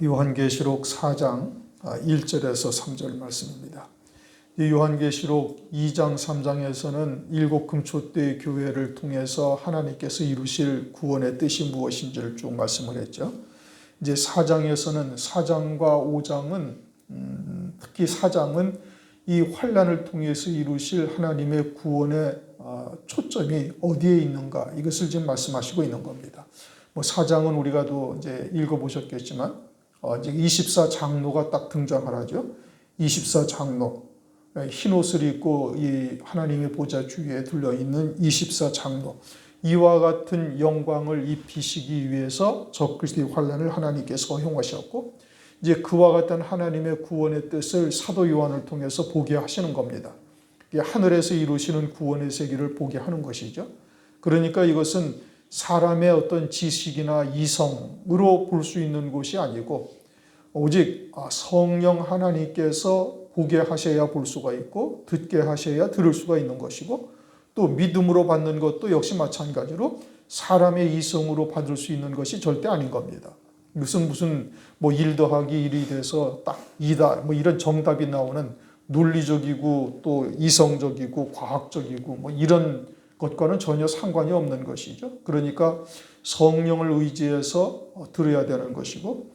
요한계시록 4장 1절에서 3절 말씀입니다. 이 요한계시록 2장 3장에서는 일곱 금초대의 교회를 통해서 하나님께서 이루실 구원의 뜻이 무엇인지를 쭉 말씀을 했죠. 이제 4장에서는 4장과 5장은 특히 4장은 이 환난을 통해서 이루실 하나님의 구원의 초점이 어디에 있는가, 이것을 지금 말씀하시고 있는 겁니다. 4장은 우리가 또 이제 읽어보셨겠지만 이제 24장로가 딱 등장을 하죠. 24장로, 흰 옷을 입고 이 하나님의 보좌 주위에 둘러있는 24장로, 이와 같은 영광을 입히시기 위해서 적그리스도의 환난을 하나님께서 허용하셨고, 이제 그와 같은 하나님의 구원의 뜻을 사도 요한을 통해서 보게 하시는 겁니다. 하늘에서 이루시는 구원의 세계를 보게 하는 것이죠. 그러니까 이것은 사람의 어떤 지식이나 이성으로 볼 수 있는 것이 아니고 오직 성령 하나님께서 보게 하셔야 볼 수가 있고 듣게 하셔야 들을 수가 있는 것이고, 또 믿음으로 받는 것도 역시 마찬가지로 사람의 이성으로 받을 수 있는 것이 절대 아닌 겁니다. 무슨 1 더하기 1이 돼서 딱 2다 이런 정답이 나오는 논리적이고 또 이성적이고 과학적이고 이런 것과는 전혀 상관이 없는 것이죠. 그러니까 성령을 의지해서 들어야 되는 것이고,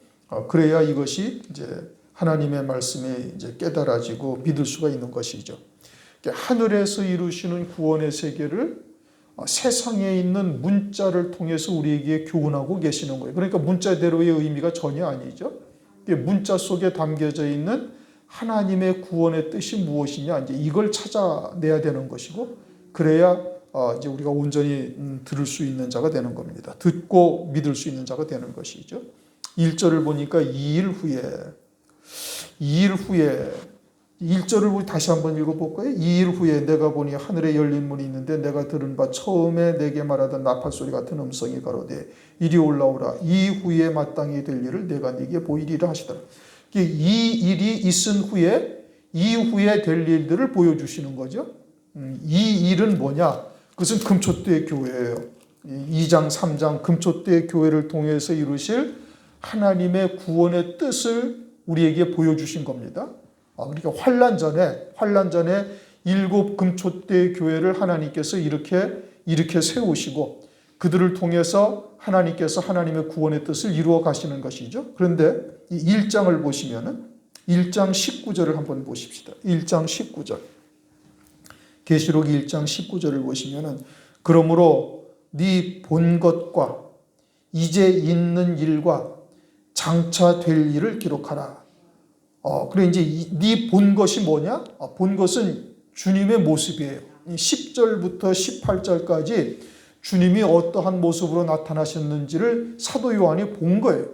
그래야 이것이 이제 하나님의 말씀이 이제 깨달아지고 믿을 수가 있는 것이죠. 하늘에서 이루시는 구원의 세계를 세상에 있는 문자를 통해서 우리에게 교훈하고 계시는 거예요. 그러니까 문자대로의 의미가 전혀 아니죠. 문자 속에 담겨져 있는 하나님의 구원의 뜻이 무엇이냐, 이제 이걸 찾아내야 되는 것이고, 그래야 이제 우리가 온전히 들을 수 있는 자가 되는 겁니다. 듣고 믿을 수 있는 자가 되는 것이죠. 1절을 보니까 2일 후에 1절을 우리 다시 한번 읽어볼까요? 2일 후에 내가 보니 하늘에 열린 문이 있는데 내가 들은 바 처음에 내게 말하던 나팔소리 같은 음성이 가로되 이리 올라오라. 이 후에 마땅히 될 일을 내가 네게 보이리라 하시더라. 이 일이 있은 후에 이후에 될 일들을 보여주시는 거죠. 이 일은 뭐냐? 그것은 금초대의 교회예요. 2장 3장 금초대의 교회를 통해서 이루실 하나님의 구원의 뜻을 우리에게 보여주신 겁니다. 그러니까 환난 전에 일곱 금초대의 교회를 하나님께서 이렇게 세우시고 그들을 통해서 하나님께서 하나님의 구원의 뜻을 이루어 가시는 것이죠. 그런데 이 1장을 보시면은 1장 19절을 한번 보십시다. 1장 19절. 계시록 1장 19절을 보시면은 그러므로 네 본 것과 이제 있는 일과 장차 될 일을 기록하라. 그래 이제 네 본 것이 뭐냐? 본 것은 주님의 모습이에요. 10절부터 18절까지 주님이 어떠한 모습으로 나타나셨는지를 사도 요한이 본 거예요.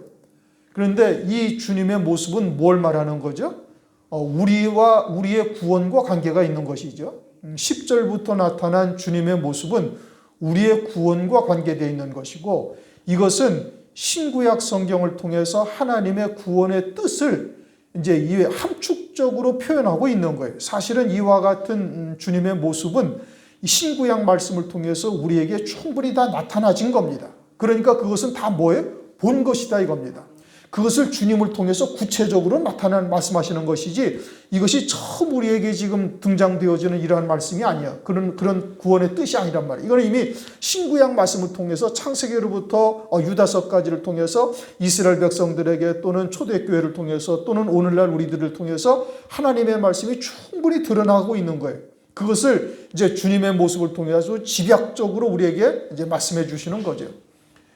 그런데 이 주님의 모습은 뭘 말하는 거죠? 우리와 우리의 구원과 관계가 있는 것이죠. 10절부터 나타난 주님의 모습은 우리의 구원과 관계되어 있는 것이고, 이것은 신구약 성경을 통해서 하나님의 구원의 뜻을 이제 이 함축적으로 표현하고 있는 거예요. 사실은 이와 같은 주님의 모습은 신구약 말씀을 통해서 우리에게 충분히 다 나타나진 겁니다. 그러니까 그것은 다 뭐예요? 본 것이다 이겁니다. 그것을 주님을 통해서 구체적으로 말씀하시는 것이지, 이것이 처음 우리에게 지금 등장되어지는 이러한 말씀이 아니야. 그런 구원의 뜻이 아니란 말이에요. 이건 이미 신구약 말씀을 통해서 창세기로부터 유다서까지를 통해서 이스라엘 백성들에게 또는 초대교회를 통해서 또는 오늘날 우리들을 통해서 하나님의 말씀이 충분히 드러나고 있는 거예요. 그것을 이제 주님의 모습을 통해서 집약적으로 우리에게 이제 말씀해 주시는 거죠.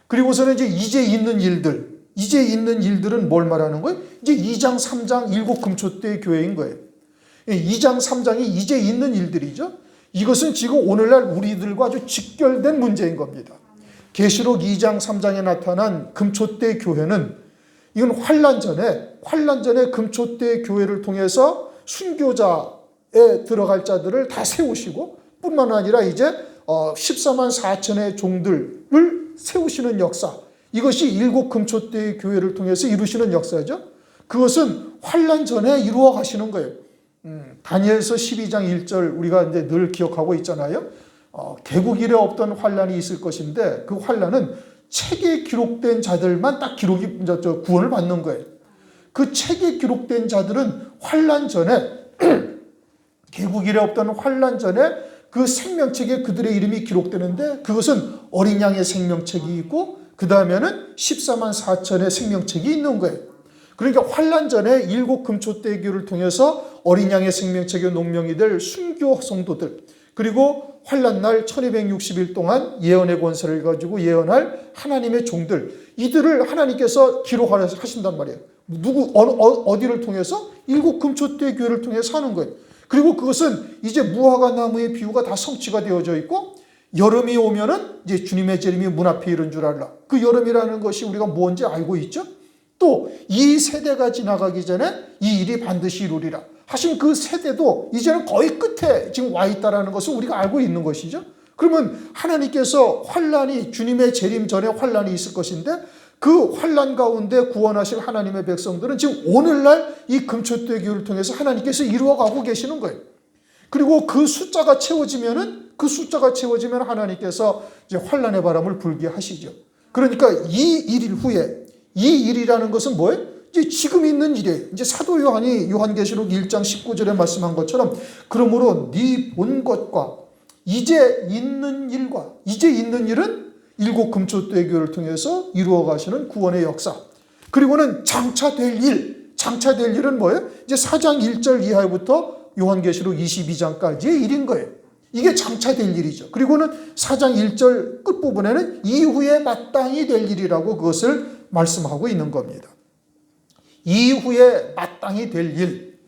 그리고서는 이제 있는 일들은 뭘 말하는 거예요? 이제 2장, 3장, 7 금초대의 교회인 거예요. 2장, 3장이 이제 있는 일들이죠. 이것은 지금 오늘날 우리들과 아주 직결된 문제인 겁니다. 계시록 2장, 3장에 나타난 금초대의 교회는 이건 환난 전에 금초대의 교회를 통해서 순교자에 들어갈 자들을 다 세우시고, 뿐만 아니라 이제 14만 4천의 종들을 세우시는 역사, 이것이 일곱 금초대의 교회를 통해서 이루시는 역사죠. 그것은 환난 전에 이루어 가시는 거예요. 다니엘서 12장 1절 우리가 이제 늘 기억하고 있잖아요. 개국 이래 없던 환난이 있을 것인데 그 환난은 책에 기록된 자들만 딱 구원을 받는 거예요. 그 책에 기록된 자들은 환란 전에 개국 이래 없던 환란 전에 그 생명책에 그들의 이름이 기록되는데 그것은 어린 양의 생명책이 있고 그 다음에는 14만 4천의 생명책이 있는 거예요. 그러니까 환란 전에 7 금초대교를 통해서 어린 양의 생명책의 농명이 될 순교 성도들, 그리고 환란 날 1260일 동안 예언의 권세를 가지고 예언할 하나님의 종들, 이들을 하나님께서 기록하신단 말이에요. 어디를 통해서? 7 금초대 교회를 통해서 하는 거예요. 그리고 그것은 이제 무화과 나무의 비유가 다 성취가 되어져 있고, 여름이 오면은 이제 주님의 재림이 문 앞에 이른 줄 알라. 그 여름이라는 것이 우리가 뭔지 알고 있죠? 또 이 세대가 지나가기 전에 이 일이 반드시 이루리라 하신 그 세대도 이제는 거의 끝에 지금 와 있다는 것을 우리가 알고 있는 것이죠. 그러면 하나님께서 환란이, 주님의 재림 전에 환란이 있을 것인데 그 환란 가운데 구원하실 하나님의 백성들은 지금 오늘날 이 금초대 교회를 통해서 하나님께서 이루어가고 계시는 거예요. 그리고 그 숫자가 채워지면 하나님께서 이제 환란의 바람을 불게 하시죠. 그러니까 이 일일 후에, 이 일이라는 것은 뭐예요? 이제 지금 있는 일이에요. 이제 사도 요한이 요한계시록 1장 19절에 말씀한 것처럼, 그러므로 네 본 것과 이제 있는 일과, 이제 있는 일은 7 금초대 교회를 통해서 이루어 가시는 구원의 역사, 그리고는 장차될 일은 뭐예요? 이제 4장 1절 이하부터 요한계시록 22장까지의 일인 거예요. 이게 장차될 일이죠. 그리고는 4장 1절 끝부분에는 이후에 마땅히 될 일이라고 그것을 말씀하고 있는 겁니다. 이후에 마땅히 될 일,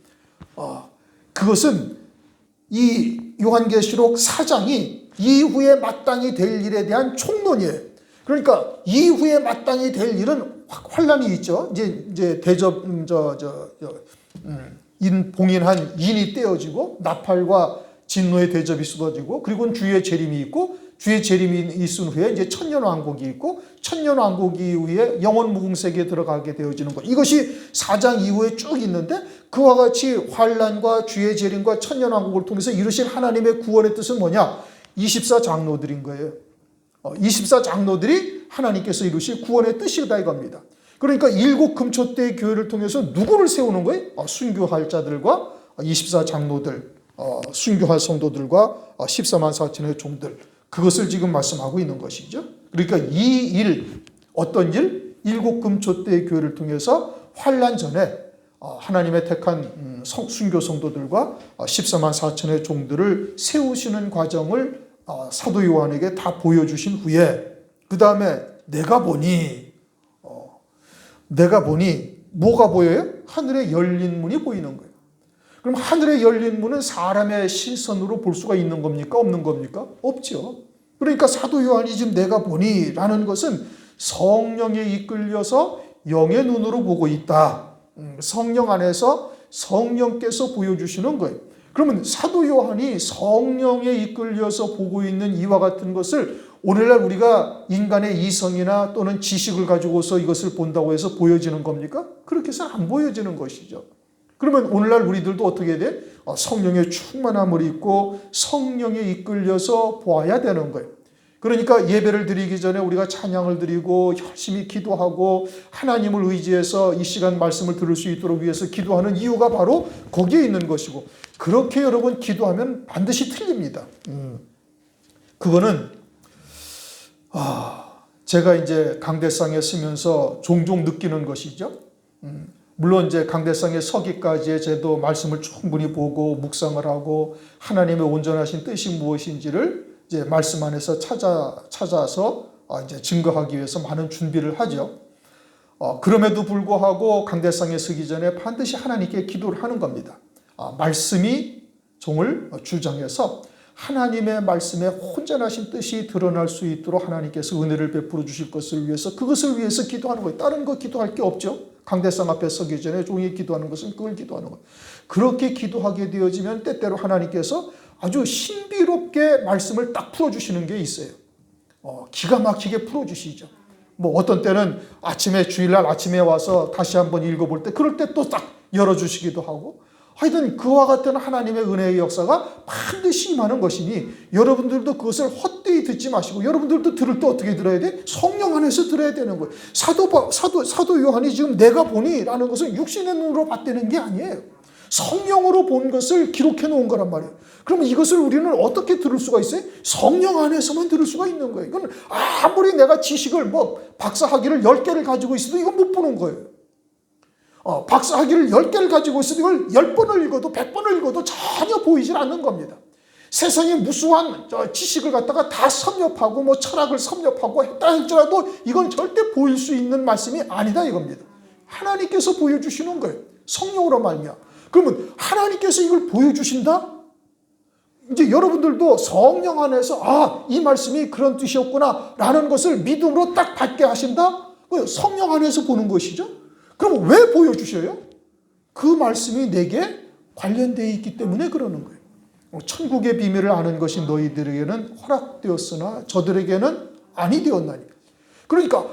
그것은 이 요한계시록 4장이 이후에 마땅히 될 일에 대한 총론이에요. 그러니까 이후에 마땅히 될 일은 환란이 있죠. 이제 봉인한 인이 떼어지고 나팔과 진노의 대접이 쏟아지고, 그리고는 주의 재림이 있고, 주의 재림이 있은 후에 이제 천년왕국이 있고, 천년왕국 이후에 영원 무궁세계에 들어가게 되어지는 것. 이것이 4장 이후에 쭉 있는데, 그와 같이 환란과 주의 재림과 천년왕국을 통해서 이루실 하나님의 구원의 뜻은 뭐냐? 24장로들인 거예요. 24장로들이 하나님께서 이루실 구원의 뜻이다 이겁니다. 그러니까 7 금초대 교회를 통해서 누구를 세우는 거예요? 순교할 자들과 24장로들, 순교할 성도들과 14만 4천의 종들, 그것을 지금 말씀하고 있는 것이죠. 그러니까 이 일, 어떤 일? 7 금초대 교회를 통해서 환란 전에 하나님의 택한 순교 성도들과 14만 4천의 종들을 세우시는 과정을 사도 요한에게 다 보여주신 후에, 그 다음에 내가 보니 뭐가 보여요? 하늘에 열린 문이 보이는 거예요. 그럼 하늘에 열린 문은 사람의 시선으로 볼 수가 있는 겁니까? 없는 겁니까? 없죠. 그러니까 사도 요한이 지금 내가 보니 라는 것은 성령에 이끌려서 영의 눈으로 보고 있다. 성령 안에서 성령께서 보여주시는 거예요. 그러면 사도 요한이 성령에 이끌려서 보고 있는 이와 같은 것을 오늘날 우리가 인간의 이성이나 또는 지식을 가지고서 이것을 본다고 해서 보여지는 겁니까? 그렇게 해서 안 보여지는 것이죠. 그러면 오늘날 우리들도 어떻게 해야 돼? 성령의 충만함을 입고 성령에 이끌려서 보아야 되는 거예요. 그러니까 예배를 드리기 전에 우리가 찬양을 드리고 열심히 기도하고 하나님을 의지해서 이 시간 말씀을 들을 수 있도록 위해서 기도하는 이유가 바로 거기에 있는 것이고, 그렇게 여러분 기도하면 반드시 틀립니다. 그거는 제가 이제 강대상에 서면서 종종 느끼는 것이죠. 물론 이제 강대상에 서기까지의 제도 말씀을 충분히 보고 묵상을 하고 하나님의 온전하신 뜻이 무엇인지를 이제 말씀 안에서 찾아서 이제 증거하기 위해서 많은 준비를 하죠. 그럼에도 불구하고 강대상에 서기 전에 반드시 하나님께 기도를 하는 겁니다. 말씀이 종을 주장해서 하나님의 말씀에 혼전하신 뜻이 드러날 수 있도록 하나님께서 은혜를 베풀어 주실 것을 위해서, 그것을 위해서 기도하는 거예요. 다른 거 기도할 게 없죠. 강대상 앞에 서기 전에 종이 기도하는 것은 그걸 기도하는 거예요. 그렇게 기도하게 되어지면 때때로 하나님께서 아주 신비롭게 말씀을 딱 풀어주시는 게 있어요. 기가 막히게 풀어주시죠. 뭐 어떤 때는 주일날 아침에 와서 다시 한번 읽어볼 때, 그럴 때 또 딱 열어주시기도 하고, 하여튼 그와 같은 하나님의 은혜의 역사가 반드시 임하는 것이니 여러분들도 그것을 헛되이 듣지 마시고 여러분들도 들을 때 어떻게 들어야 돼? 성령 안에서 들어야 되는 거예요. 사도 요한이 지금 내가 보니 라는 것은 육신의 눈으로 봤다는 게 아니에요. 성령으로 본 것을 기록해 놓은 거란 말이에요. 그러면 이것을 우리는 어떻게 들을 수가 있어요? 성령 안에서만 들을 수가 있는 거예요. 이건 아무리 내가 지식을 박사학위를 10개를 가지고 있어도 이건 못 보는 거예요. 박사학위를 10개를 가지고 있어도 이걸 10번을 읽어도 100번을 읽어도 전혀 보이질 않는 겁니다. 세상에 무수한 지식을 갖다가 다 섭렵하고 철학을 섭렵하고 했다 할지라도 이건 절대 보일 수 있는 말씀이 아니다 이겁니다. 하나님께서 보여주시는 거예요. 성령으로 말미암아. 그러면 하나님께서 이걸 보여주신다? 이제 여러분들도 성령 안에서 이 말씀이 그런 뜻이었구나 라는 것을 믿음으로 딱 받게 하신다? 성령 안에서 보는 것이죠. 그럼 왜 보여주셔요? 그 말씀이 내게 관련되어 있기 때문에 그러는 거예요. 천국의 비밀을 아는 것이 너희들에게는 허락되었으나 저들에게는 아니 되었나니. 그러니까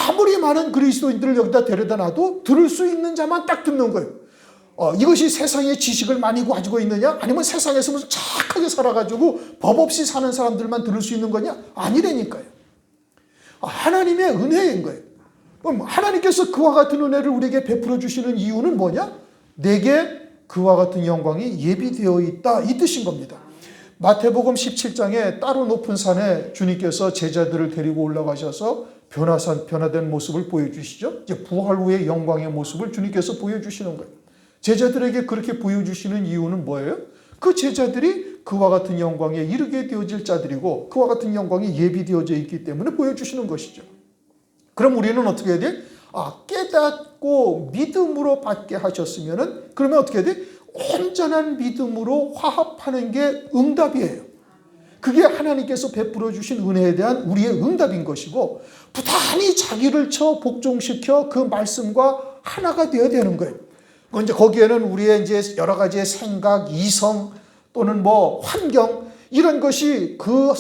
아무리 많은 그리스도인들을 여기다 데려다 놔도 들을 수 있는 자만 딱 듣는 거예요. 이것이 세상의 지식을 많이 가지고 있느냐? 아니면 세상에서 무슨 착하게 살아가지고 법 없이 사는 사람들만 들을 수 있는 거냐? 아니라니까요. 하나님의 은혜인 거예요. 그럼 하나님께서 그와 같은 은혜를 우리에게 베풀어 주시는 이유는 뭐냐? 내게 그와 같은 영광이 예비되어 있다 이 뜻인 겁니다. 마태복음 17장에 따로 높은 산에 주님께서 제자들을 데리고 올라가셔서 변화된 모습을 보여주시죠. 이제 부활 후의 영광의 모습을 주님께서 보여주시는 거예요. 제자들에게 그렇게 보여주시는 이유는 뭐예요? 그 제자들이 그와 같은 영광에 이르게 되어질 자들이고 그와 같은 영광이 예비되어져 있기 때문에 보여주시는 것이죠. 그럼 우리는 어떻게 해야 돼? 깨닫고 믿음으로 받게 하셨으면은 그러면 어떻게 해야 돼? 온전한 믿음으로 화합하는 게 응답이에요. 그게 하나님께서 베풀어 주신 은혜에 대한 우리의 응답인 것이고 부단히 자기를 복종시켜 그 말씀과 하나가 되어야 되는 거예요. 이제 거기에는 우리의 이제 여러 가지의 생각, 이성 또는 환경 이런 것이 그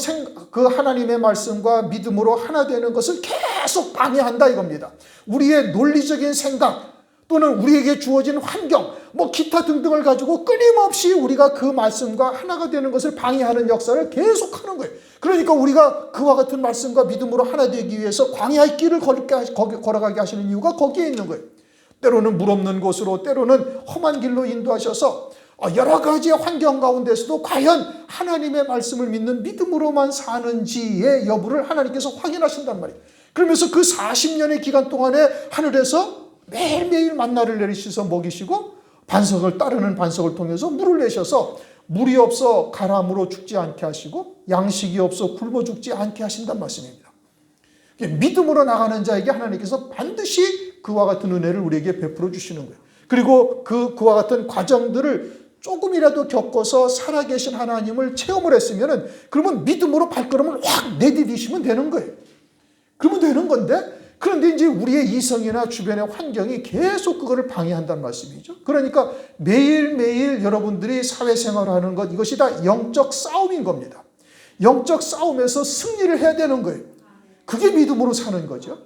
하나님의 말씀과 믿음으로 하나 되는 것을 계속 방해한다 이겁니다. 우리의 논리적인 생각 또는 우리에게 주어진 환경 기타 등등을 가지고 끊임없이 우리가 그 말씀과 하나가 되는 것을 방해하는 역사를 계속하는 거예요. 그러니까 우리가 그와 같은 말씀과 믿음으로 하나 되기 위해서 광야의 길을 걸어가게 하시는 이유가 거기에 있는 거예요. 때로는 물 없는 곳으로 때로는 험한 길로 인도하셔서 여러 가지의 환경 가운데서도 과연 하나님의 말씀을 믿는 믿음으로만 사는지의 여부를 하나님께서 확인하신단 말이에요. 그러면서 그 40년의 기간 동안에 하늘에서 매일매일 만나를 내리셔서 먹이시고 따르는 반석을 통해서 물을 내셔서 물이 없어 가람으로 죽지 않게 하시고 양식이 없어 굶어 죽지 않게 하신단 말씀입니다. 믿음으로 나가는 자에게 하나님께서 반드시 그와 같은 은혜를 우리에게 베풀어 주시는 거예요. 그리고 그와 같은 과정들을 조금이라도 겪어서 살아계신 하나님을 체험을 했으면 그러면 믿음으로 발걸음을 확 내디디시면 되는 거예요. 그러면 되는 건데 그런데 이제 우리의 이성이나 주변의 환경이 계속 그거를 방해한다는 말씀이죠. 그러니까 매일매일 여러분들이 사회생활하는 것 이것이 다 영적 싸움인 겁니다. 영적 싸움에서 승리를 해야 되는 거예요. 그게 믿음으로 사는 거죠.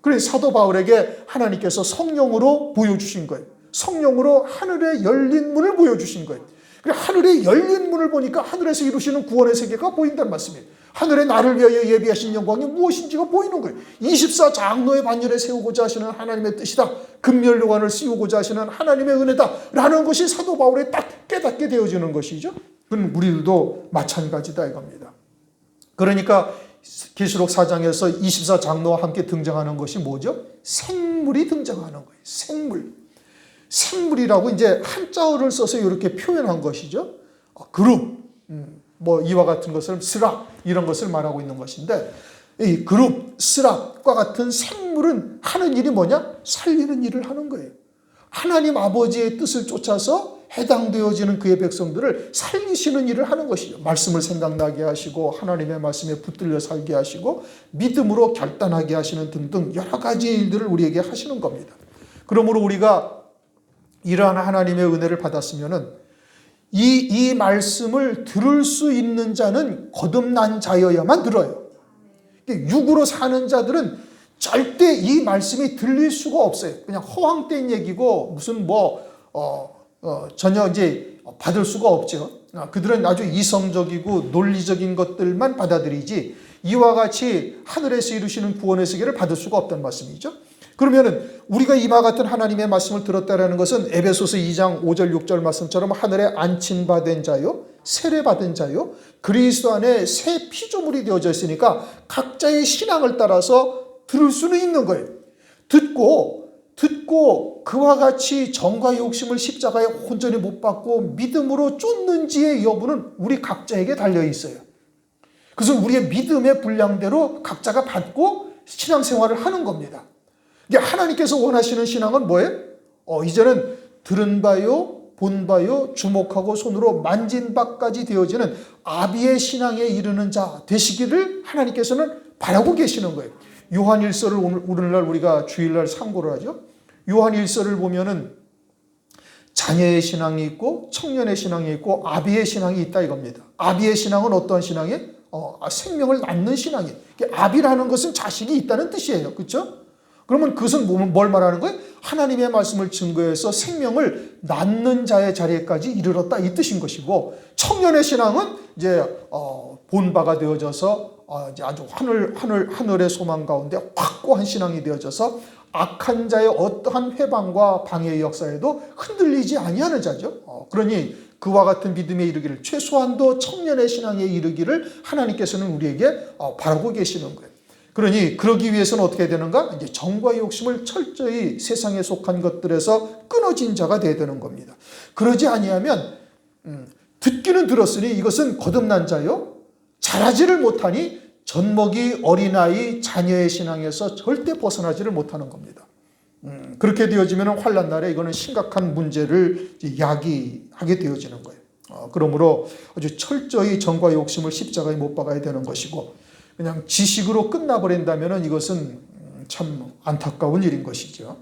그래서 사도 바울에게 하나님께서 성령으로 보여주신 거예요. 성령으로 하늘의 열린 문을 보여주신 거예요. 하늘의 열린 문을 보니까 하늘에서 이루시는 구원의 세계가 보인다는 말씀이에요. 하늘에 나를 위하여 예비하신 영광이 무엇인지가 보이는 거예요. 24장로의 반열에 세우고자 하시는 하나님의 뜻이다. 금멸류관을 씌우고자 하시는 하나님의 은혜다. 라는 것이 사도 바울에 딱 깨닫게 되어지는 것이죠. 그건 우리들도 마찬가지다 이겁니다. 그러니까 계시록 4장에서 24장로와 함께 등장하는 것이 뭐죠? 생물이 등장하는 거예요. 생물. 생물이라고 이제 한자어를 써서 이렇게 표현한 것이죠. 그룹, 이와 같은 것을 스랍 이런 것을 말하고 있는 것인데 이 그룹, 스랍과 같은 생물은 하는 일이 뭐냐? 살리는 일을 하는 거예요. 하나님 아버지의 뜻을 쫓아서 해당되어지는 그의 백성들을 살리시는 일을 하는 것이죠. 말씀을 생각나게 하시고 하나님의 말씀에 붙들려 살게 하시고 믿음으로 결단하게 하시는 등등 여러 가지 일들을 우리에게 하시는 겁니다. 그러므로 우리가 이러한 하나님의 은혜를 받았으면은 이 말씀을 들을 수 있는 자는 거듭난 자여야만 들어요. 육으로 사는 자들은 절대 이 말씀이 들릴 수가 없어요. 그냥 허황된 얘기고 무슨 전혀 이제 받을 수가 없죠. 그들은 아주 이성적이고 논리적인 것들만 받아들이지 이와 같이 하늘에서 이루시는 구원의 세계를 받을 수가 없다는 말씀이죠. 그러면은 우리가 이와 같은 하나님의 말씀을 들었다라는 것은 에베소서 2장 5절 6절 말씀처럼 하늘에 안침받은 자요, 세례받은 자요, 그리스도 안에 새 피조물이 되어져 있으니까 각자의 신앙을 따라서 들을 수는 있는 거예요. 듣고 그와 같이 정과 욕심을 십자가에 온전히 못 박고 믿음으로 쫓는지의 여부는 우리 각자에게 달려 있어요. 그것은 우리의 믿음의 분량대로 각자가 받고 신앙생활을 하는 겁니다. 하나님께서 원하시는 신앙은 뭐예요? 이제는 들은 바요, 본 바요, 주목하고 손으로 만진 바까지 되어지는 아비의 신앙에 이르는 자 되시기를 하나님께서는 바라고 계시는 거예요. 요한 1서를 오늘날 우리가 주일날 상고를 하죠. 요한 1서를 보면은 자녀의 신앙이 있고 청년의 신앙이 있고 아비의 신앙이 있다 이겁니다. 아비의 신앙은 어떤 신앙이에요? 생명을 낳는 신앙이에요. 아비라는 것은 자식이 있다는 뜻이에요. 그렇죠? 그러면 그것은 뭘 말하는 거예요? 하나님의 말씀을 증거해서 생명을 낳는 자의 자리에까지 이르렀다 이 뜻인 것이고, 청년의 신앙은 이제 본바가 되어져서 이제 아주 하늘의 소망 가운데 확고한 신앙이 되어져서 악한 자의 어떠한 회방과 방해의 역사에도 흔들리지 아니하는 자죠. 그러니 그와 같은 믿음에 이르기를, 최소한도 청년의 신앙에 이르기를 하나님께서는 우리에게 바라고 계시는 거예요. 그러니 그러기 위해서는 어떻게 되는가? 이제 정과 욕심을 철저히 세상에 속한 것들에서 끊어진 자가 되어야 되는 겁니다. 그러지 아니하면 듣기는 들었으니 이것은 거듭난 자요, 자라지를 못하니 젖먹이 어린아이 자녀의 신앙에서 절대 벗어나지를 못하는 겁니다. 그렇게 되어지면 환난 날에 이거는 심각한 문제를 야기하게 되어지는 거예요. 그러므로 아주 철저히 정과 욕심을 십자가에 못 박아야 되는 것이고, 그냥 지식으로 끝나버린다면 이것은 참 안타까운 일인 것이죠.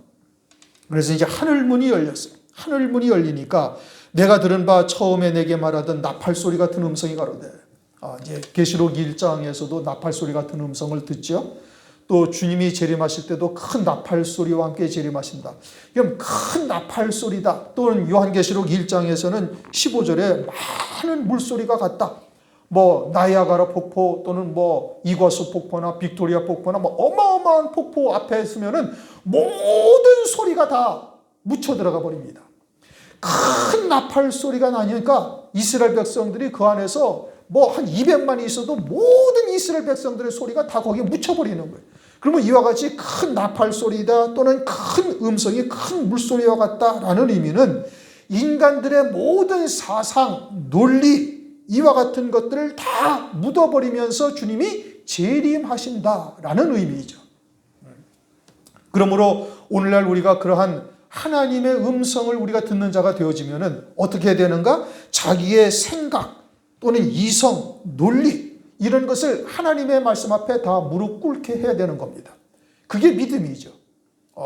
그래서 이제 하늘문이 열렸어요. 하늘문이 열리니까 내가 들은 바 처음에 내게 말하던 나팔 소리 같은 음성이 가로되, 이제 계시록 1장에서도 나팔 소리 같은 음성을 듣죠. 또 주님이 재림하실 때도 큰 나팔 소리와 함께 재림하신다. 그럼 큰 나팔 소리다. 또는 요한계시록 1장에서는 15절에 많은 물소리가 같다. 나이아가라 폭포 또는 이과수 폭포나 빅토리아 폭포나 어마어마한 폭포 앞에 있으면은 모든 소리가 다 묻혀 들어가 버립니다. 큰 나팔 소리가 나니까 이스라엘 백성들이 그 안에서 한 200만이 있어도 모든 이스라엘 백성들의 소리가 다 거기에 묻혀버리는 거예요. 그러면 이와 같이 큰 나팔 소리다 또는 큰 음성이 큰 물소리와 같다라는 의미는 인간들의 모든 사상, 논리, 이와 같은 것들을 다 묻어버리면서 주님이 재림하신다라는 의미이죠. 그러므로 오늘날 우리가 그러한 하나님의 음성을 우리가 듣는 자가 되어지면은 어떻게 되는가? 자기의 생각 또는 이성, 논리 이런 것을 하나님의 말씀 앞에 다 무릎 꿇게 해야 되는 겁니다. 그게 믿음이죠.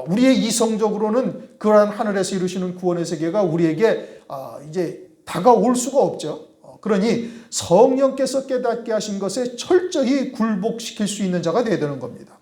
우리의 이성적으로는 그러한 하늘에서 이루시는 구원의 세계가 우리에게 이제 다가올 수가 없죠. 그러니 성령께서 깨닫게 하신 것에 철저히 굴복시킬 수 있는 자가 되어야 되는 겁니다.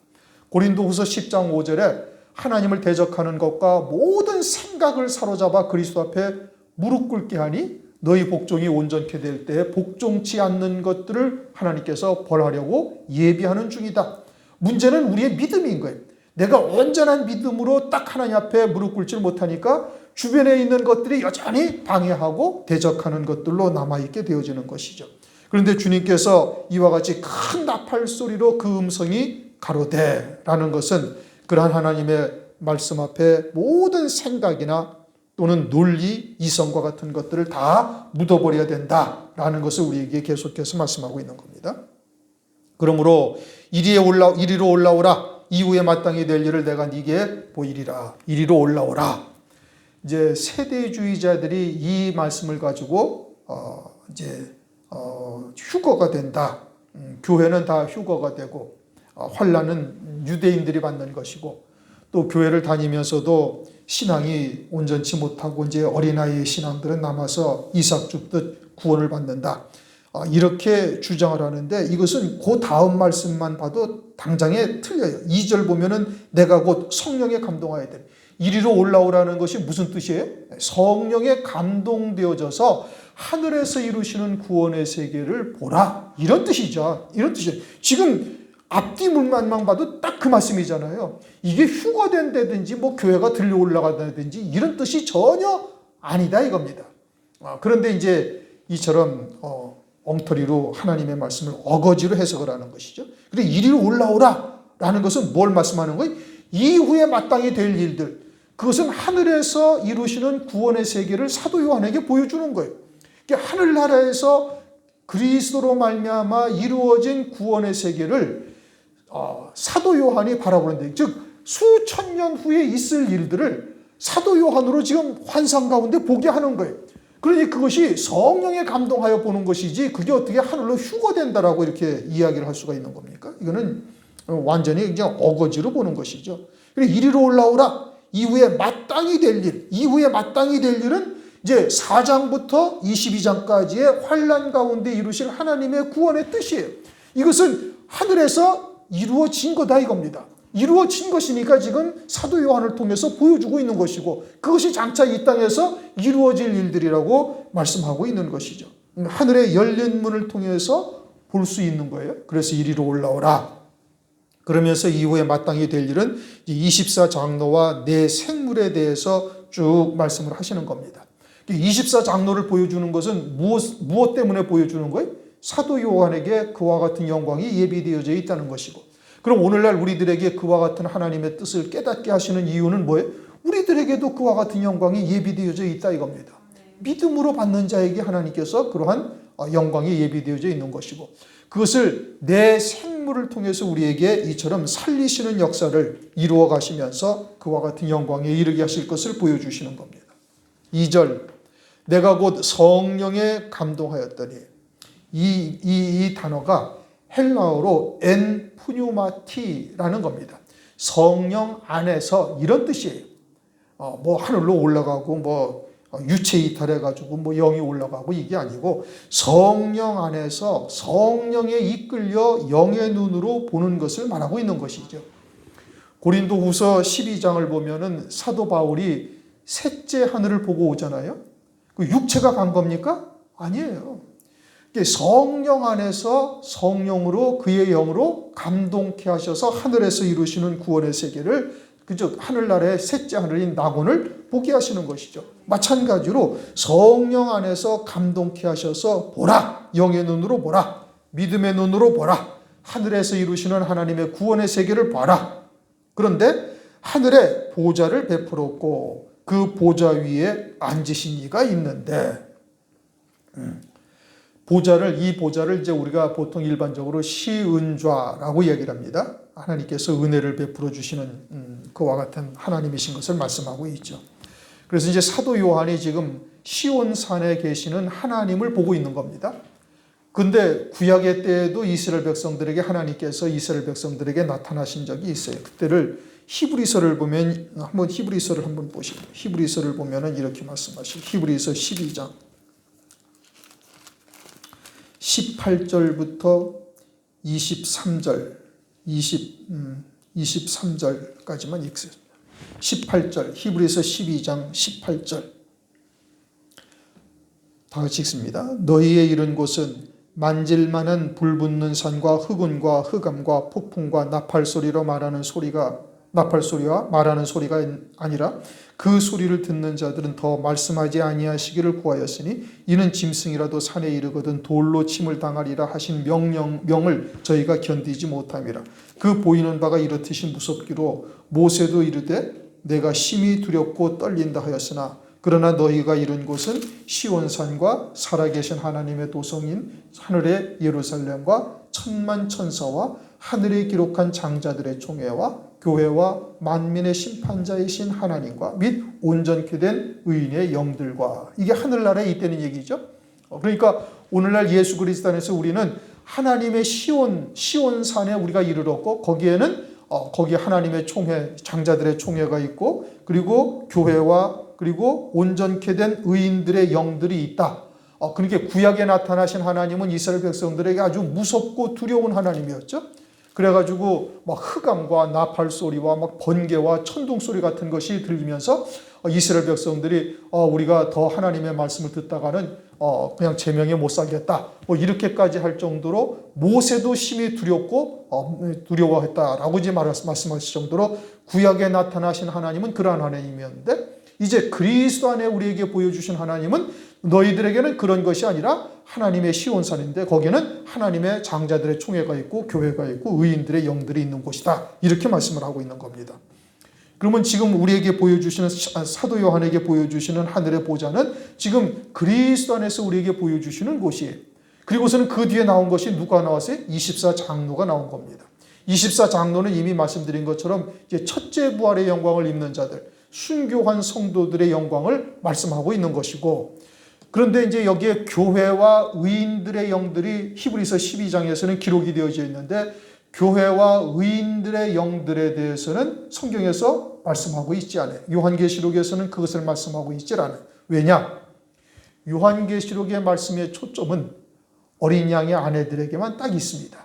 고린도후서 10장 5절에 하나님을 대적하는 것과 모든 생각을 사로잡아 그리스도 앞에 무릎 꿇게 하니 너희 복종이 온전케 될 때에 복종치 않는 것들을 하나님께서 벌하려고 예비하는 중이다. 문제는 우리의 믿음인 거예요. 내가 온전한 믿음으로 딱 하나님 앞에 무릎 꿇지 못하니까 주변에 있는 것들이 여전히 방해하고 대적하는 것들로 남아있게 되어지는 것이죠. 그런데 주님께서 이와 같이 큰 나팔 소리로 그 음성이 가로되라는 것은 그러한 하나님의 말씀 앞에 모든 생각이나 또는 논리, 이성과 같은 것들을 다 묻어버려야 된다라는 것을 우리에게 계속해서 말씀하고 있는 겁니다. 그러므로 이리로 올라오라. 이후에 마땅히 될 일을 내가 네게 보이리라. 이리로 올라오라. 이제 세대주의자들이 이 말씀을 가지고 휴거가 된다. 교회는 다 휴거가 되고 환난은 유대인들이 받는 것이고 또 교회를 다니면서도 신앙이 온전치 못하고 이제 어린아이의 신앙들은 남아서 이삭 줍듯 구원을 받는다. 이렇게 주장을 하는데 이것은 그 다음 말씀만 봐도 당장에 틀려요. 2절 보면은 내가 곧 성령에 감동하여야 돼. 이리로 올라오라는 것이 무슨 뜻이에요? 성령에 감동되어져서 하늘에서 이루시는 구원의 세계를 보라. 이런 뜻이죠. 이런 뜻이에요. 지금 앞뒤 문만만 봐도 딱 그 말씀이잖아요. 이게 휴거된다든지 뭐 교회가 들려 올라간다든지 이런 뜻이 전혀 아니다 이겁니다. 그런데 이제 이처럼 엉터리로 하나님의 말씀을 어거지로 해석을 하는 것이죠. 그래 이리로 올라오라 라는 것은 뭘 말씀하는 거예요? 이후에 마땅히 될 일들, 그것은 하늘에서 이루시는 구원의 세계를 사도 요한에게 보여주는 거예요. 그러니까 하늘나라에서 그리스도로 말미암아 이루어진 구원의 세계를 사도 요한이 바라보는데, 즉 수천 년 후에 있을 일들을 사도 요한으로 지금 환상 가운데 보게 하는 거예요. 그러니 그것이 성령에 감동하여 보는 것이지 그게 어떻게 하늘로 휴거된다라고 이렇게 이야기를 할 수가 있는 겁니까? 이거는 완전히 그냥 어거지로 보는 것이죠. 그래 이리로 올라오라. 이후에 마땅히 될 일, 이후에 마땅히 될 일은 이제 4장부터 22장까지의 환난 가운데 이루실 하나님의 구원의 뜻이에요. 이것은 하늘에서 이루어진 거다 이겁니다. 이루어진 것이니까 지금 사도 요한을 통해서 보여주고 있는 것이고, 그것이 장차 이 땅에서 이루어질 일들이라고 말씀하고 있는 것이죠. 하늘의 열린 문을 통해서 볼 수 있는 거예요. 그래서 이리로 올라오라. 그러면서 이후에 마땅히 될 일은 24장로와 내 생물에 대해서 쭉 말씀을 하시는 겁니다. 24장로를 보여주는 것은 무엇 때문에 보여주는 거예요? 사도 요한에게 그와 같은 영광이 예비되어져 있다는 것이고, 그럼 오늘날 우리들에게 그와 같은 하나님의 뜻을 깨닫게 하시는 이유는 뭐예요? 우리들에게도 그와 같은 영광이 예비되어져 있다 이겁니다. 믿음으로 받는 자에게 하나님께서 그러한 영광이 예비되어져 있는 것이고, 그것을 내 생물을 통해서 우리에게 이처럼 살리시는 역사를 이루어 가시면서 그와 같은 영광에 이르게 하실 것을 보여주시는 겁니다. 2절, 내가 곧 성령에 감동하였더니, 이 단어가 헬라어로 엔 푸뉴마티라는 겁니다. 성령 안에서 이런 뜻이에요. 뭐 하늘로 올라가고 뭐 유체 이탈해가지고 뭐 영이 올라가고 이게 아니고, 성령 안에서 성령에 이끌려 영의 눈으로 보는 것을 말하고 있는 것이죠. 고린도후서 12장을 보면은 사도 바울이 셋째 하늘을 보고 오잖아요. 그 육체가 간 겁니까? 아니에요. 성령 안에서 성령으로 그의 영으로 감동케 하셔서 하늘에서 이루시는 구원의 세계를, 그저 하늘나라의 셋째 하늘인 낙원을 보게 하시는 것이죠. 마찬가지로 성령 안에서 감동케 하셔서 보라, 영의 눈으로 보라, 믿음의 눈으로 보라, 하늘에서 이루시는 하나님의 구원의 세계를 봐라. 그런데 하늘에 보좌를 베풀었고 그 보좌 위에 앉으신 이가 있는데, 이 보좌를 이제 우리가 보통 일반적으로 시은좌라고 얘기를 합니다. 하나님께서 은혜를 베풀어 주시는 그와 같은 하나님이신 것을 말씀하고 있죠. 그래서 이제 사도 요한이 지금 시온산에 계시는 하나님을 보고 있는 겁니다. 근데 구약의 때에도 이스라엘 백성들에게 하나님께서 이스라엘 백성들에게 나타나신 적이 있어요. 그때를 히브리서를 보면 히브리서를 한번 보시고, 히브리서를 보면은 이렇게 말씀하시고, 히브리서 12장 18절부터 23절, 23절까지만 읽습니다. 18절, 히브리서 12장 18절. 다 같이 읽습니다. 너희의 이른 곳은 만질만한 불붙는 산과 흑운과 흑암과 폭풍과 나팔소리와 말하는 소리가 아니라 그 소리를 듣는 자들은 더 말씀하지 아니하시기를 구하였으니 이는 짐승이라도 산에 이르거든 돌로 침을 당하리라 하신 명을 저희가 견디지 못함이라. 그 보이는 바가 이렇듯이 무섭기로 모세도 이르되 내가 심히 두렵고 떨린다 하였으나, 그러나 너희가 이른 곳은 시온산과 살아계신 하나님의 도성인 하늘의 예루살렘과 천만 천사와 하늘에 기록한 장자들의 총회와 교회와 만민의 심판자이신 하나님과 및 온전케 된 의인의 영들과. 이게 하늘나라에 있다는 얘기죠. 그러니까 오늘날 예수 그리스도 안에서 우리는 하나님의 시온산에 우리가 이르렀고, 거기에는 거기 하나님의 총회, 장자들의 총회가 있고, 그리고 교회와 그리고 온전케 된 의인들의 영들이 있다. 그러니까 구약에 나타나신 하나님은 이스라엘 백성들에게 아주 무섭고 두려운 하나님이었죠. 그래가지고 막 흑암과 나팔 소리와 막 번개와 천둥 소리 같은 것이 들리면서 이스라엘 백성들이 우리가 더 하나님의 말씀을 듣다가는 그냥 제명에 못 살겠다, 뭐 이렇게까지 할 정도로 모세도 심히 두렵고 두려워했다라고 이제 말씀하실 정도로 구약에 나타나신 하나님은 그러한 하나님이었는데, 이제 그리스도 안에 우리에게 보여주신 하나님은 너희들에게는 그런 것이 아니라 하나님의 시온산인데 거기는 하나님의 장자들의 총회가 있고 교회가 있고 의인들의 영들이 있는 곳이다, 이렇게 말씀을 하고 있는 겁니다. 그러면 지금 우리에게 보여주시는, 사도 요한에게 보여주시는 하늘의 보좌는 지금 그리스도 안에서 우리에게 보여주시는 곳이에요. 그리고서는 그 뒤에 나온 것이 누가 나왔어요? 24장로가 나온 겁니다. 24장로는 이미 말씀드린 것처럼 이제 첫째 부활의 영광을 입는 자들, 순교한 성도들의 영광을 말씀하고 있는 것이고, 그런데 이제 여기에 교회와 의인들의 영들이 히브리서 12장에서는 기록이 되어져 있는데, 교회와 의인들의 영들에 대해서는 성경에서 말씀하고 있지 않아요. 요한계시록에서는 그것을 말씀하고 있지 않아요. 왜냐? 요한계시록의 말씀의 초점은 어린 양의 아내들에게만 딱 있습니다.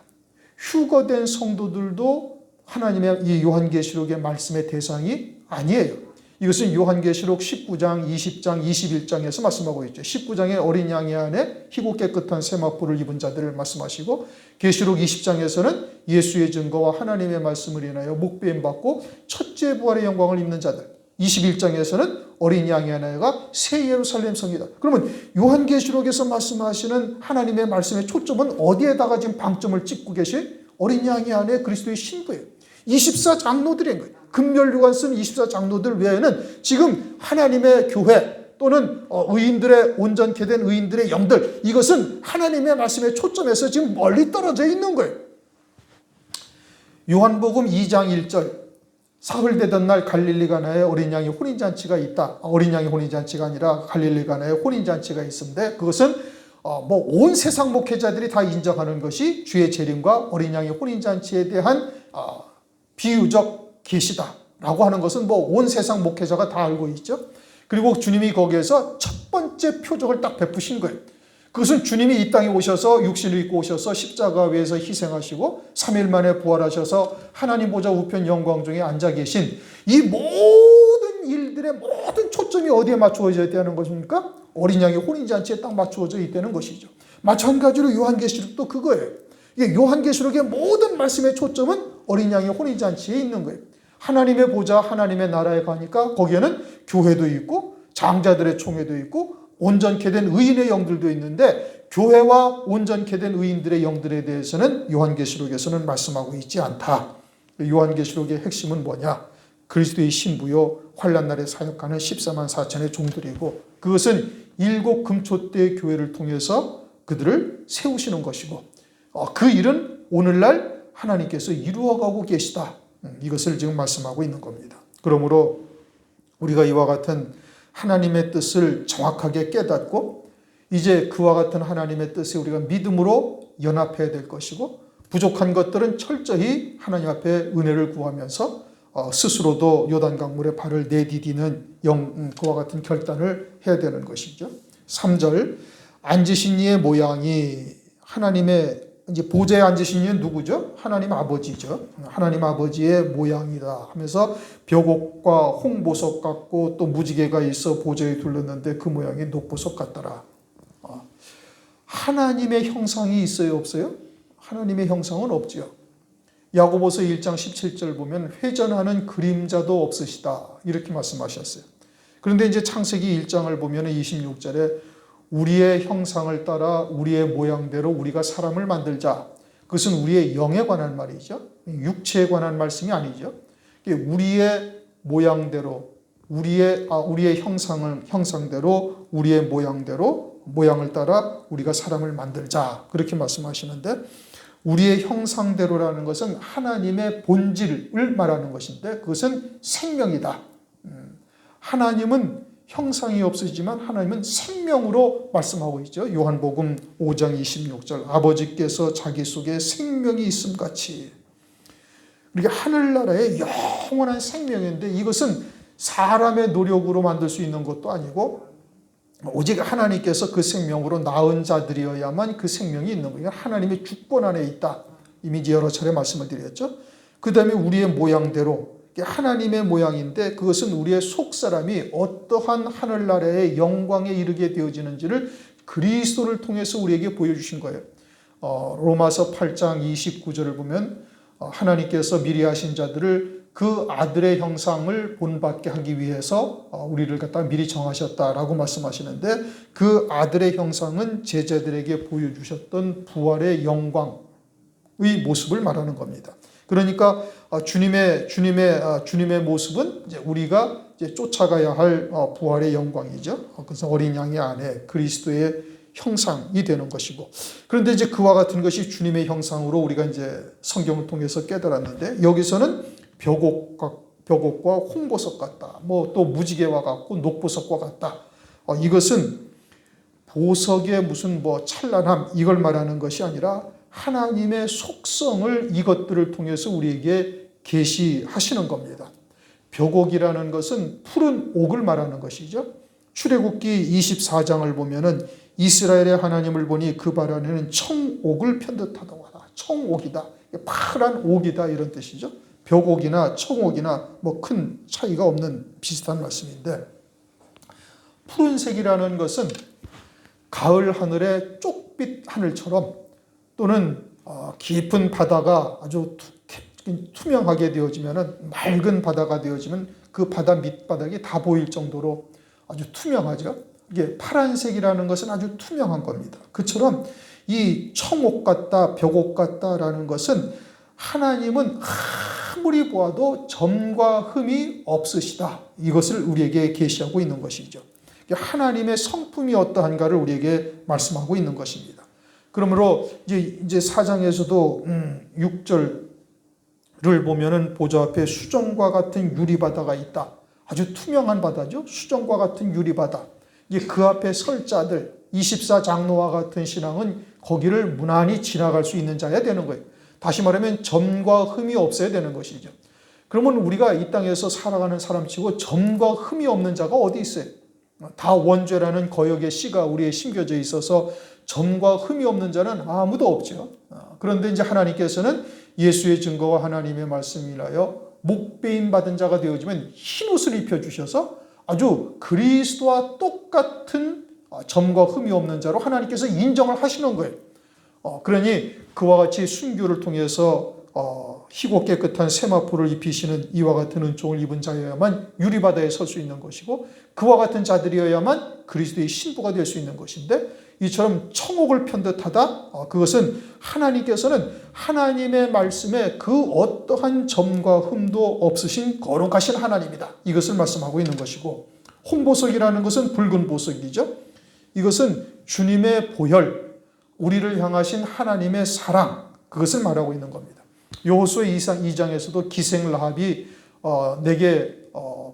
휴거된 성도들도 하나님의 이 요한계시록의 말씀의 대상이 아니에요. 이것은 요한계시록 19장, 20장, 21장에서 말씀하고 있죠. 19장에 어린 양의 안에 희고 깨끗한 세마포를 입은 자들을 말씀하시고, 계시록 20장에서는 예수의 증거와 하나님의 말씀을 인하여 목배임 받고 첫째 부활의 영광을 입는 자들, 21장에서는 어린 양의 아내가 새 예루살렘 성이다. 그러면 요한계시록에서 말씀하시는 하나님의 말씀의 초점은 어디에다가 지금 방점을 찍고 계시? 어린 양의 아내 그리스도의 신부예요. 24장로들인 거예요. 금멸류관 쓴 24장로들 외에는 지금 하나님의 교회 또는 의인들의 온전케 된 의인들의 영들, 이것은 하나님의 말씀의 초점에서 지금 멀리 떨어져 있는 거예요. 요한복음 2장 1절, 사흘 되던 날 갈릴리 가나에 어린 양의 혼인잔치가 있다. 어린 양의 혼인잔치가 아니라 갈릴리 가나에 혼인잔치가 있는데, 그것은 온 세상 목회자들이 다 인정하는 것이 주의 재림과 어린 양의 혼인잔치에 대한 비유적 계시다라고 하는 것은 온 세상 목회자가 다 알고 있죠. 그리고 주님이 거기에서 첫 번째 표적을 딱 베푸신 거예요. 그것은 주님이 이 땅에 오셔서 육신을 입고 오셔서 십자가 위에서 희생하시고 3일 만에 부활하셔서 하나님 보좌 우편 영광 중에 앉아 계신 이 모든 일들의 모든 초점이 어디에 맞추어져야 되는 것입니까? 어린 양의 혼인잔치에 딱 맞추어져 있다는 것이죠. 마찬가지로 요한계시록도 그거예요. 이게 요한계시록의 모든 말씀의 초점은 어린 양의 혼인잔치에 있는 거예요. 하나님의 보좌, 하나님의 나라에 가니까 거기에는 교회도 있고 장자들의 총회도 있고 온전케 된 의인의 영들도 있는데, 교회와 온전케 된 의인들의 영들에 대해서는 요한계시록에서는 말씀하고 있지 않다. 요한계시록의 핵심은 뭐냐? 그리스도의 신부요 환난날에 사역하는 14만 4천의 종들이고, 그것은 7 금초대의 교회를 통해서 그들을 세우시는 것이고, 그 일은 오늘날 하나님께서 이루어가고 계시다. 이것을 지금 말씀하고 있는 겁니다. 그러므로 우리가 이와 같은 하나님의 뜻을 정확하게 깨닫고 이제 그와 같은 하나님의 뜻에 우리가 믿음으로 연합해야 될 것이고, 부족한 것들은 철저히 하나님 앞에 은혜를 구하면서 스스로도 요단강물에 발을 내디디는 그와 같은 결단을 해야 되는 것이죠. 3절, 앉으신 이의 모양이 하나님의 이제 보좌에 앉으신 이는 누구죠? 하나님 아버지죠. 하나님 아버지의 모양이다 하면서 벽옥과 홍보석 같고 또 무지개가 있어 보좌에 둘렀는데 그 모양이 녹보석 같더라. 하나님의 형상이 있어요, 없어요? 하나님의 형상은 없지요. 야고보서 1장 17절 보면 회전하는 그림자도 없으시다, 이렇게 말씀하셨어요. 그런데 이제 창세기 1장을 보면 26절에 우리의 형상을 따라 우리의 모양대로 우리가 사람을 만들자. 그것은 우리의 영에 관한 말이죠. 육체에 관한 말씀이 아니죠. 우리의 모양대로, 우리의 형상대로, 우리의 모양대로, 모양을 따라 우리가 사람을 만들자. 그렇게 말씀하시는데, 우리의 형상대로라는 것은 하나님의 본질을 말하는 것인데, 그것은 생명이다. 하나님은 형상이 없으시지만 하나님은 생명으로 말씀하고 있죠. 요한복음 5장 26절, 아버지께서 자기 속에 생명이 있음같이. 이게 하늘나라의 영원한 생명인데, 이것은 사람의 노력으로 만들 수 있는 것도 아니고 오직 하나님께서 그 생명으로 낳은 자들이어야만 그 생명이 있는 거예요. 하나님의 주권 안에 있다. 이미 이제 여러 차례 말씀을 드렸죠. 그 다음에 우리의 모양대로 하나님의 모양인데 그것은 우리의 속사람이 어떠한 하늘나라의 영광에 이르게 되어지는지를 그리스도를 통해서 우리에게 보여주신 거예요. 로마서 8장 29절을 보면 하나님께서 미리 하신 자들을 그 아들의 형상을 본받게 하기 위해서 우리를 갖다 미리 정하셨다라고 말씀하시는데 그 아들의 형상은 제자들에게 보여주셨던 부활의 영광의 모습을 말하는 겁니다. 그러니까 주님의 모습은 이제 우리가 이제 쫓아가야 할 부활의 영광이죠. 그래서 어린 양의 안에 그리스도의 형상이 되는 것이고, 그런데 이제 그와 같은 것이 주님의 형상으로 우리가 이제 성경을 통해서 깨달았는데 여기서는 벽옥과 홍보석 같다. 뭐 또 무지개와 같고 녹보석과 같다. 이것은 보석의 무슨 뭐 찬란함 이걸 말하는 것이 아니라 하나님의 속성을 이것들을 통해서 우리에게 계시하시는 겁니다. 벽옥이라는 것은 푸른 옥을 말하는 것이죠. 출애굽기 24장을 보면은 이스라엘의 하나님을 보니 그 발 안에는 청옥을 편듯하다고 하다. 청옥이다. 파란 옥이다 이런 뜻이죠. 벽옥이나 청옥이나 뭐 큰 차이가 없는 비슷한 말씀인데, 푸른색이라는 것은 가을 하늘의 쪽빛 하늘처럼 또는 깊은 바다가 아주 투명하게 되어지면, 맑은 바다가 되어지면 그 바다 밑바닥이 다 보일 정도로 아주 투명하죠. 이게 파란색이라는 것은 아주 투명한 겁니다. 그처럼 이 청옥 같다, 벽옥 같다라는 것은 하나님은 아무리 보아도 점과 흠이 없으시다. 이것을 우리에게 계시하고 있는 것이죠. 하나님의 성품이 어떠한가를 우리에게 말씀하고 있는 것입니다. 그러므로 이제 4장에서도 6절을 보면은 보좌 앞에 수정과 같은 유리바다가 있다. 아주 투명한 바다죠. 수정과 같은 유리바다. 이제 그 앞에 설 자들 24장로와 같은 신앙은 거기를 무난히 지나갈 수 있는 자야 되는 거예요. 다시 말하면 점과 흠이 없어야 되는 것이죠. 그러면 우리가 이 땅에서 살아가는 사람치고 점과 흠이 없는 자가 어디 있어요? 다 원죄라는 거역의 씨가 우리에 심겨져 있어서 점과 흠이 없는 자는 아무도 없죠. 그런데 이제 하나님께서는 예수의 증거와 하나님의 말씀이라여 목배임 받은 자가 되어지면 흰옷을 입혀주셔서 아주 그리스도와 똑같은 점과 흠이 없는 자로 하나님께서 인정을 하시는 거예요. 그러니 그와 같이 순교를 통해서 희고 깨끗한 세마포를 입히시는 이와 같은 은총을 입은 자여야만 유리바다에 설 수 있는 것이고, 그와 같은 자들이어야만 그리스도의 신부가 될 수 있는 것인데, 이처럼 청옥을 편듯하다. 그것은 하나님께서는 하나님의 말씀에 그 어떠한 점과 흠도 없으신 거룩하신 하나님이다. 이것을 말씀하고 있는 것이고, 홍보석이라는 것은 붉은 보석이죠. 이것은 주님의 보혈, 우리를 향하신 하나님의 사랑, 그것을 말하고 있는 겁니다. 여호수아 2장에서도 기생 라합이 내게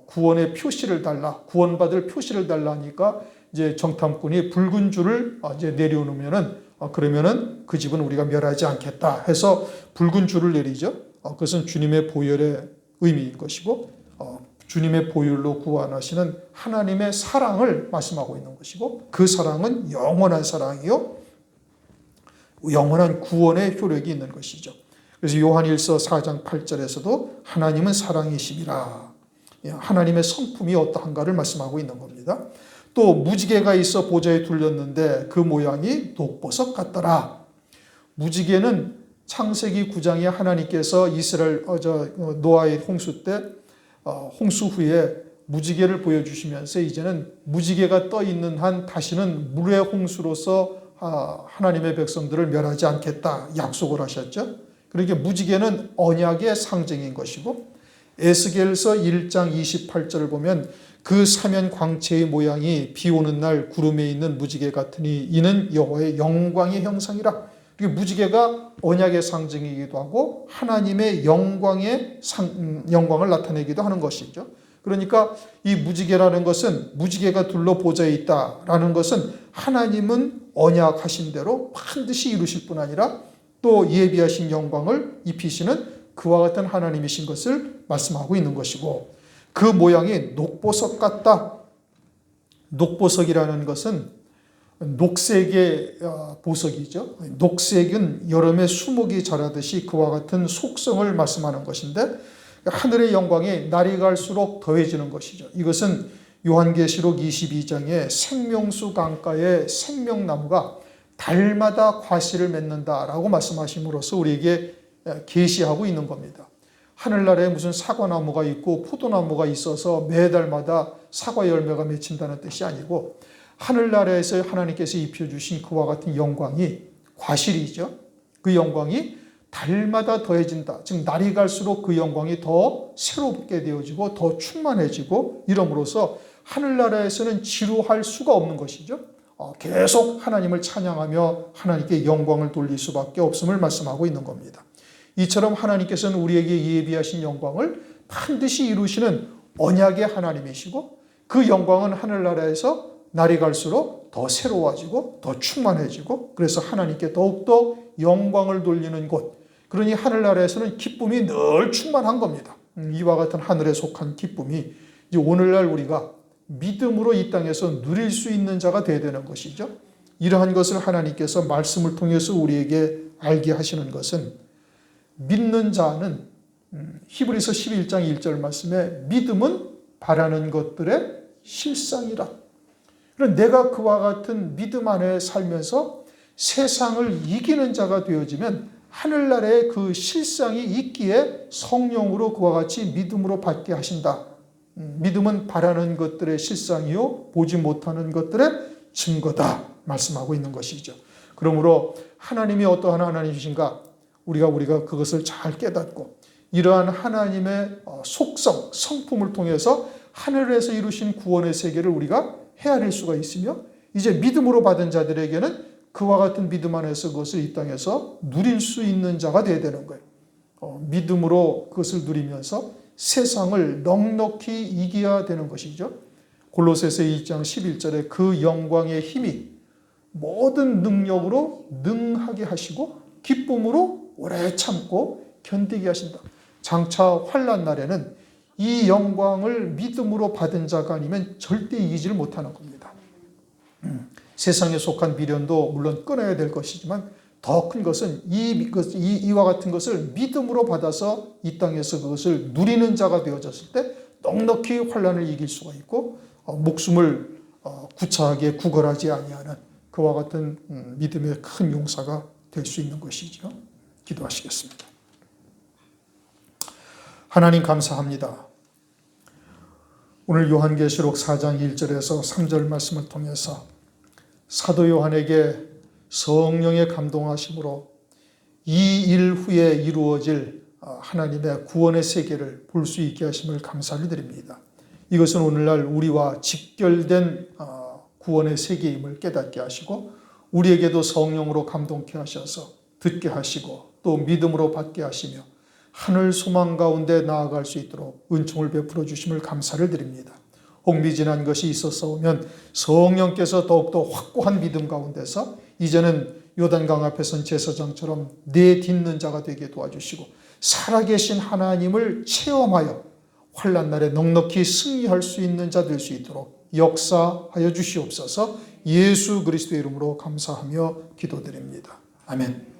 구원의 표시를 달라, 구원받을 표시를 달라 하니까 이제 정탐꾼이 붉은 줄을 이제 내려놓으면은 그러면은 그 집은 우리가 멸하지 않겠다 해서 붉은 줄을 내리죠. 그것은 주님의 보혈의 의미인 것이고, 주님의 보혈로 구원하시는 하나님의 사랑을 말씀하고 있는 것이고, 그 사랑은 영원한 사랑이요, 영원한 구원의 효력이 있는 것이죠. 그래서 요한일서 4장 8절에서도 하나님은 사랑이심이라, 하나님의 성품이 어떠한가를 말씀하고 있는 겁니다. 또 무지개가 있어 보좌에 둘렸는데 그 모양이 녹보석 같더라. 무지개는 창세기 9장에 하나님께서 이스라엘 노아의 홍수 때 홍수 후에 무지개를 보여주시면서 이제는 무지개가 떠 있는 한 다시는 물의 홍수로서 하나님의 백성들을 멸하지 않겠다 약속을 하셨죠. 그러니까 무지개는 언약의 상징인 것이고, 에스겔서 1장 28절을 보면 그 사면 광채의 모양이 비 오는 날 구름에 있는 무지개 같으니 이는 여호와의 영광의 형상이라. 무지개가 언약의 상징이기도 하고 하나님의 영광을 나타내기도 하는 것이죠. 그러니까 이 무지개라는 것은, 무지개가 둘러 보좌에 있다라는 것은 하나님은 언약하신 대로 반드시 이루실 뿐 아니라 또 예비하신 영광을 입히시는 그와 같은 하나님이신 것을 말씀하고 있는 것이고, 그 모양이 녹보석 같다. 녹보석이라는 것은 녹색의 보석이죠. 녹색은 여름에 수목이 자라듯이 그와 같은 속성을 말씀하는 것인데 하늘의 영광이 날이 갈수록 더해지는 것이죠. 이것은 요한계시록 22장에 생명수 강가의 생명나무가 달마다 과실을 맺는다라고 말씀하심으로써 우리에게 계시하고 있는 겁니다. 하늘나라에 무슨 사과나무가 있고 포도나무가 있어서 매달마다 사과 열매가 맺힌다는 뜻이 아니고 하늘나라에서 하나님께서 입혀주신 그와 같은 영광이 과실이죠. 그 영광이 달마다 더해진다. 즉 날이 갈수록 그 영광이 더 새롭게 되어지고 더 충만해지고 이러므로써 하늘나라에서는 지루할 수가 없는 것이죠. 계속 하나님을 찬양하며 하나님께 영광을 돌릴 수밖에 없음을 말씀하고 있는 겁니다. 이처럼 하나님께서는 우리에게 예비하신 영광을 반드시 이루시는 언약의 하나님이시고 그 영광은 하늘나라에서 날이 갈수록 더 새로워지고 더 충만해지고 그래서 하나님께 더욱더 영광을 돌리는 곳, 그러니 하늘나라에서는 기쁨이 늘 충만한 겁니다. 이와 같은 하늘에 속한 기쁨이 이제 오늘날 우리가 믿음으로 이 땅에서 누릴 수 있는 자가 되어야 되는 것이죠. 이러한 것을 하나님께서 말씀을 통해서 우리에게 알게 하시는 것은 믿는 자는 히브리서 11장 1절 말씀에 믿음은 바라는 것들의 실상이라. 내가 그와 같은 믿음 안에 살면서 세상을 이기는 자가 되어지면 하늘나라에 그 실상이 있기에 성령으로 그와 같이 믿음으로 받게 하신다. 믿음은 바라는 것들의 실상이요 보지 못하는 것들의 증거다 말씀하고 있는 것이죠. 그러므로 하나님이 어떠한 하나님이신가 우리가 그것을 잘 깨닫고 이러한 하나님의 속성, 성품을 통해서 하늘에서 이루신 구원의 세계를 우리가 헤아릴 수가 있으며 이제 믿음으로 받은 자들에게는 그와 같은 믿음 안에서 그것을 이 땅에서 누릴 수 있는 자가 되어야 되는 거예요. 믿음으로 그것을 누리면서 세상을 넉넉히 이겨야 되는 것이죠. 골로새서 2장 11절에 그 영광의 힘이 모든 능력으로 능하게 하시고 기쁨으로 오래 참고 견디게 하신다. 장차 환난 날에는 이 영광을 믿음으로 받은 자가 아니면 절대 이기지를 못하는 겁니다. 세상에 속한 미련도 물론 끊어야 될 것이지만 더 큰 것은 이와 같은 것을 믿음으로 받아서 이 땅에서 그것을 누리는 자가 되어졌을 때 넉넉히 환난을 이길 수가 있고 목숨을 구차하게 구걸하지 아니하는 그와 같은 믿음의 큰 용사가 될 수 있는 것이죠. 기도하시겠습니다. 하나님 감사합니다. 오늘 요한계시록 4장 1절에서 3절 말씀을 통해서 사도 요한에게 성령의 감동하심으로 이 일 후에 이루어질 하나님의 구원의 세계를 볼 수 있게 하심을 감사를 드립니다. 이것은 오늘날 우리와 직결된 구원의 세계임을 깨닫게 하시고 우리에게도 성령으로 감동케 하셔서 듣게 하시고 또 믿음으로 받게 하시며 하늘 소망 가운데 나아갈 수 있도록 은총을 베풀어 주심을 감사를 드립니다. 혹미진한 것이 있었사오면 성령께서 더욱더 확고한 믿음 가운데서 이제는 요단강 앞에 선 제사장처럼 내딛는 자가 되게 도와주시고 살아계신 하나님을 체험하여 환난 날에 넉넉히 승리할 수 있는 자 될 수 있도록 역사하여 주시옵소서. 예수 그리스도의 이름으로 감사하며 기도드립니다. 아멘.